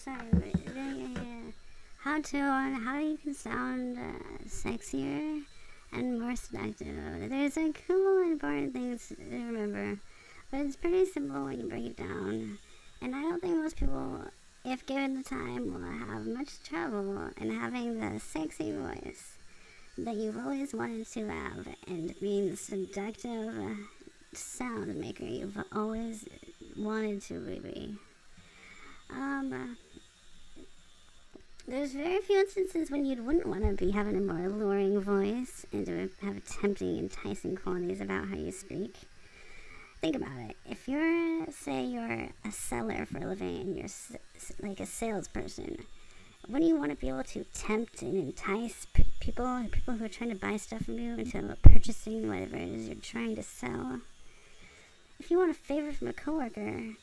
sorry. Yeah. How you can sound sexier and more seductive. There's a couple important things to remember, but it's pretty simple when you break it down. And I don't think most people, if given the time, will have much trouble in having the sexy voice that you've always wanted to have and being the seductive sound maker you've always wanted to be. There's very few instances when you wouldn't want to be having a more alluring voice and to have tempting, enticing qualities about how you speak. Think about it. If you're a seller for a living and you're like a salesperson, wouldn't you want to be able to tempt and entice people who are trying to buy stuff from you into purchasing whatever it is you're trying to sell? If you want a favor from a coworker,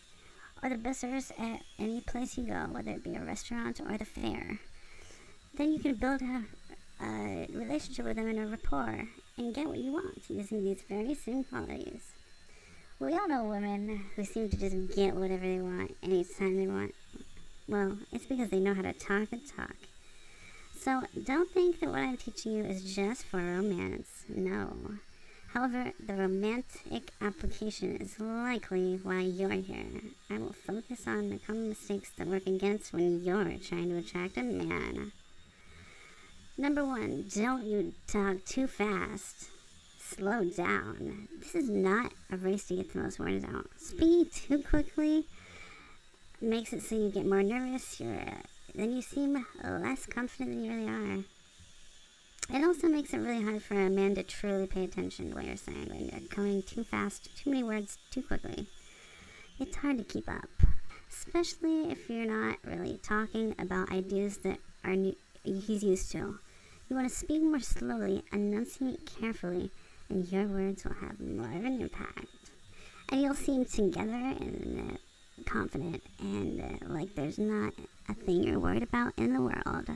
or the best service at any place you go, whether it be a restaurant or the fair, then you can build a relationship with them and a rapport and get what you want using these very same qualities. We all know women who seem to just get whatever they want anytime they want. Well, it's because they know how to talk the talk. So don't think that what I'm teaching you is just for romance. No. However, the romantic application is likely why you're here. I will focus on the common mistakes that work against when you're trying to attract a man. Number 1, don't you talk too fast. Slow down. This is not a race to get the most words out. Speaking too quickly makes it so you get more nervous. Then you seem less confident than you really are. It also makes it really hard for a man to truly pay attention to what you're saying when you're coming too fast, too many words, too quickly. It's hard to keep up, especially if you're not really talking about ideas that he's used to. You want to speak more slowly, enunciate carefully, and your words will have more of an impact. And you'll seem together and confident and like there's not a thing you're worried about in the world.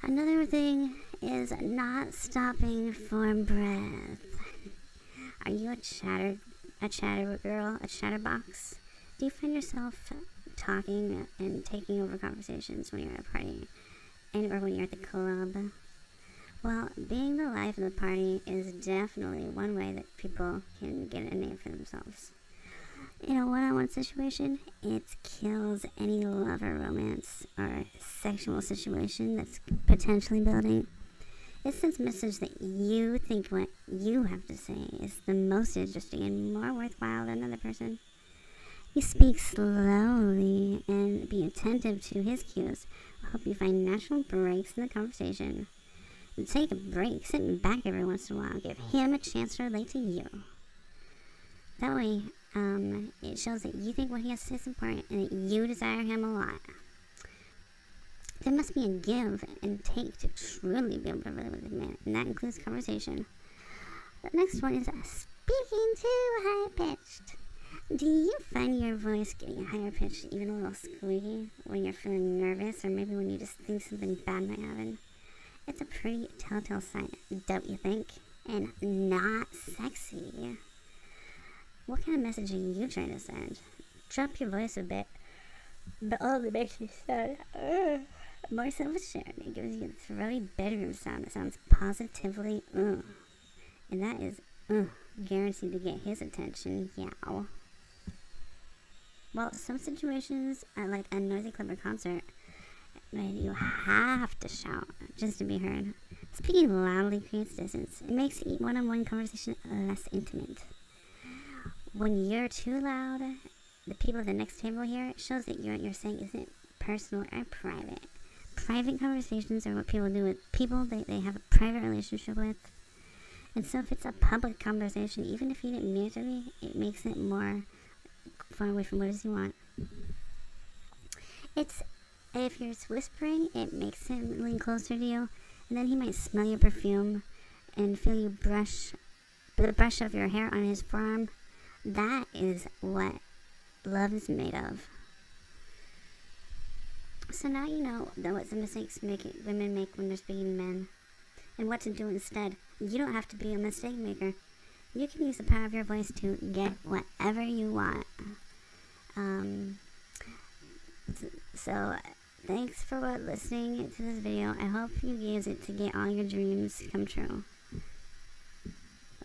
Another thing is not stopping for breath. Are you a chatter girl, a chatterbox? Do you find yourself talking and taking over conversations when you're at a party or when you're at the club? Well, being the life of the party is definitely one way that people can get a name for themselves. In a one-on-one situation, it kills any lover romance or sexual situation that's potentially building. It sends a message that you think what you have to say is the most interesting and more worthwhile than another person. You speak slowly and be attentive to his cues. I hope you find natural breaks in the conversation. Take a break, sit back every once in a while, give him a chance to relate to you. That way, it shows that you think what he has to say is important and that you desire him a lot. There must be a give and take to truly be able to relate with a man, and that includes conversation. The next one is speaking too high-pitched. Do you find your voice getting higher pitched, even a little squeaky, when you're feeling nervous or maybe when you just think something bad might happen? It's a pretty telltale sign, don't you think? And not sexy. What kind of message are you trying to send? Drop your voice a bit, but only makes you sound more self-assured. It gives you a throaty bedroom sound that sounds positively and that is guaranteed to get his attention. Yow. Well, some situations are like a noisy club or concert where you have to shout just to be heard. Speaking loudly creates distance. It makes one-on-one conversation less intimate. When you're too loud, the people at the next table here, it shows that what you're saying isn't personal or private. Private conversations are what people do with people they have a private relationship with. And so if it's a public conversation, even if you didn't mean it to be, it makes it more far away from what it is you want. If you're whispering, it makes him lean closer to you, and then he might smell your perfume and feel you brush of your hair on his forearm. That is what love is made of. So now you know what the mistakes women make when they're speaking to men, and what to do instead. You don't have to be a mistake maker. You can use the power of your voice to get whatever you want. So, thanks for listening to this video. I hope you use it to get all your dreams come true.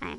Bye.